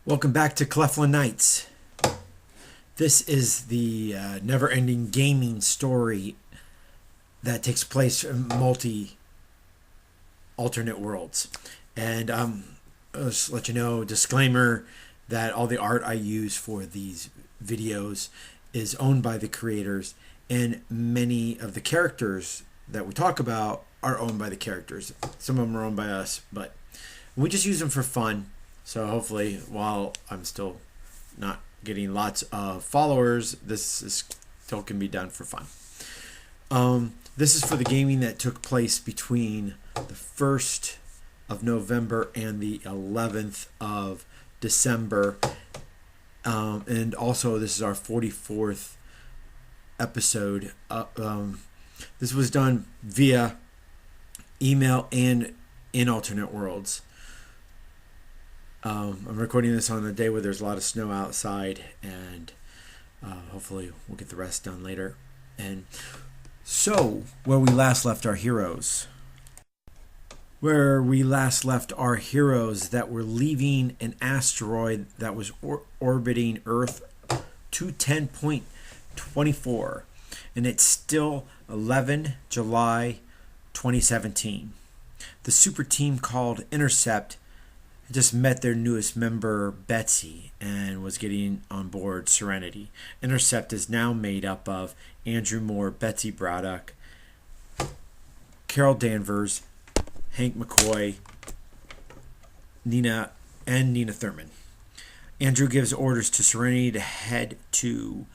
Welcome back to Cleftlan Nights. This is the never-ending gaming story that takes place in alternate worlds. And I'll just let you know, disclaimer, that all the art I use for these videos is owned by the creators, and many of the characters that we talk about are owned by the characters. Some of them are owned by us, but we just use them for fun. So hopefully, while I'm still not getting lots of followers, this is still can be done for fun. This is for the gaming that took place between the 1st of November and the 11th of December. And also, this is our 44th episode. This was done via email and in alternate worlds. I'm recording this on a day where there's a lot of snow outside, and hopefully we'll get the rest done later. And so, where we last left our heroes. Where we last left our heroes that were leaving an asteroid that was orbiting Earth 210.24, and it's still 11 July 2017. The super team called INTERcept just met their newest member, Betsy, and was getting on board Serenity. INTERcept is now made up of Andrew Moore, Betsy Braddock, Carol Danvers, Hank McCoy, Nina Thurman. Andrew gives orders to Serenity to head to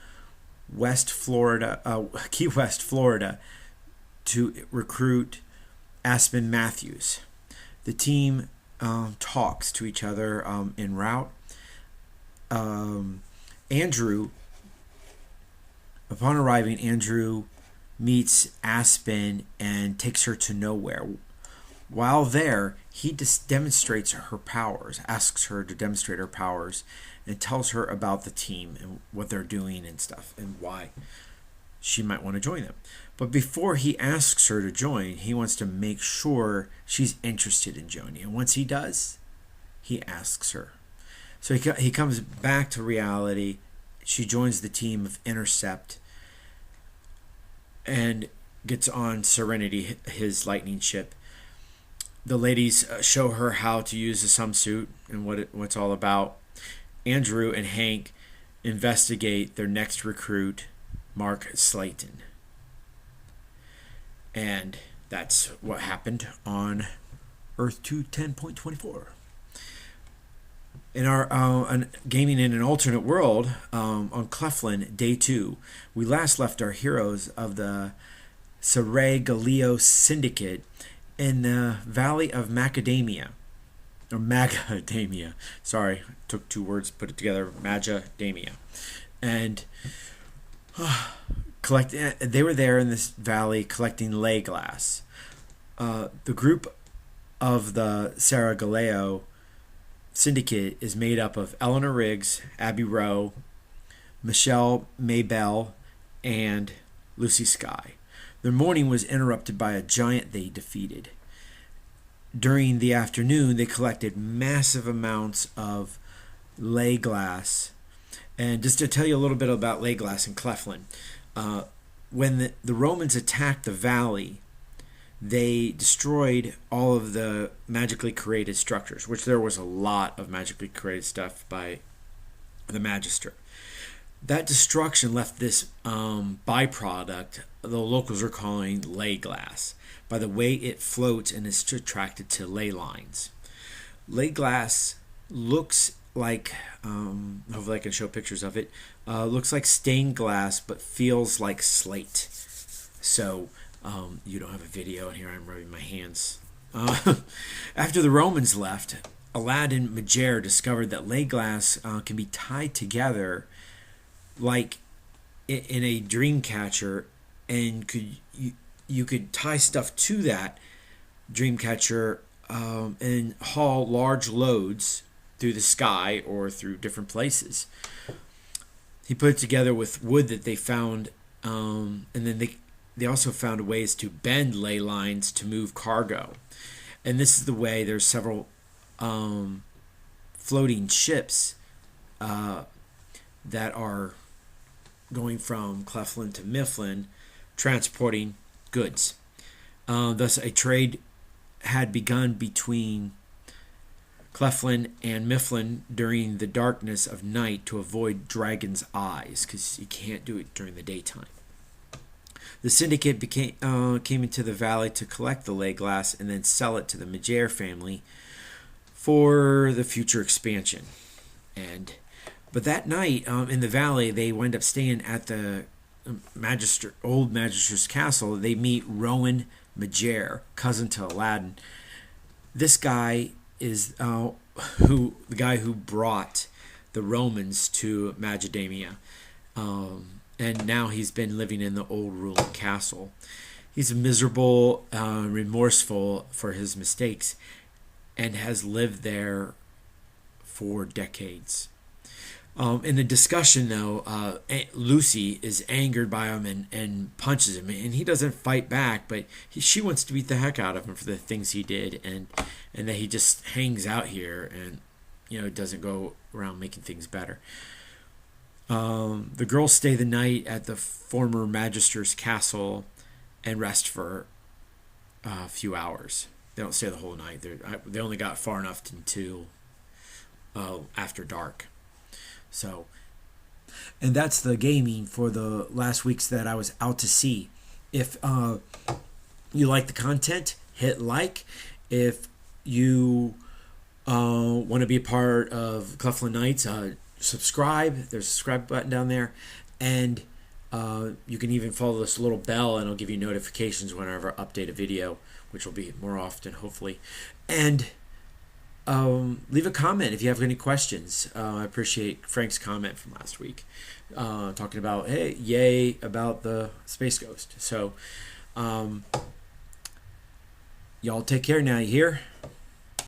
Key West, Florida, to recruit Aspen Matthews. The team talks to each other en route. Andrew, upon arriving, Andrew meets Aspen and takes her to nowhere. While there, he demonstrates her powers, asks her to demonstrate her powers, and tells her about the team and what they're doing and stuff, and why she might want to join them. But before he asks her to join, he wants to make sure she's interested in joining. And once he does, he asks her. So he comes back to reality. She joins the team of INTERcept and gets on Serenity, his lightning ship. The ladies show her how to use the swimsuit and what it's all about. Andrew and Hank investigate their next recruit, Mark Slayton. And that's what happened on Earth 210.24. In our gaming in an alternate world, on Cleftlan, day 2, we last left our heroes of the Galileo Syndicate in the Valley of Magadamia. Or Magadamia. Sorry, took two words, put it together. Magadamia. And they were there in this valley collecting ley glass. The group of the Galileo Syndicate is made up of Eleanor Riggs, Abbey Rowe, Michelle Maybell, and Lucy Sky. Their morning was interrupted by a giant they defeated. During the afternoon, they collected massive amounts of ley glass. And just to tell you a little bit about ley glass in Cleftlan, when the Romans attacked the valley, they destroyed all of the magically created structures, which there was a lot of magically created stuff by the Magister. That destruction left this byproduct the locals are calling ley glass, by the way it floats and is attracted to ley lines. Ley glass looks like, hopefully I can show pictures of it, looks like stained glass but feels like slate. So you don't have a video, and here I'm rubbing my hands. After the Romans left, Aladdin Majer discovered that ley glass can be tied together like in a dream catcher, and you could tie stuff to that dream catcher and haul large loads through the sky or through different places. He put it together with wood that they found, and then they also found ways to bend ley lines to move cargo. And this is the way there's several floating ships that are going from Cleftlan to Mifflin, transporting goods. Thus, a trade had begun between Cleftlan and Mifflin during the darkness of night to avoid dragon's eyes, because you can't do it during the daytime. The syndicate came into the valley to collect the ley glass and then sell it to the Majer family for the future expansion. But that night in the valley, they wind up staying at the old Magister's castle. They meet Rowan Majer, cousin to Aladdin. This guy is the guy who brought the Romans to Magadamia. And now he's been living in the old ruling castle. He's miserable, remorseful for his mistakes, and has lived there for decades. In the discussion, though, Lucy is angered by him and punches him, and he doesn't fight back, but she wants to beat the heck out of him for the things he did, and that he just hangs out here and doesn't go around making things better. The girls stay the night at the former Magister's castle and rest for a few hours. They don't stay the whole night. They only got far enough until after dark. So, and that's the gaming for the last weeks that I was out to sea. If you like the content, hit like. If you want to be a part of Cleftlan Nights, subscribe. There's a subscribe button down there, and you can even follow this little bell, and it'll give you notifications whenever I update a video, which will be more often, hopefully. And leave a comment if you have any questions. I appreciate Frank's comment from last week, talking about, hey, yay about the Space Ghost. So y'all take care now, you hear?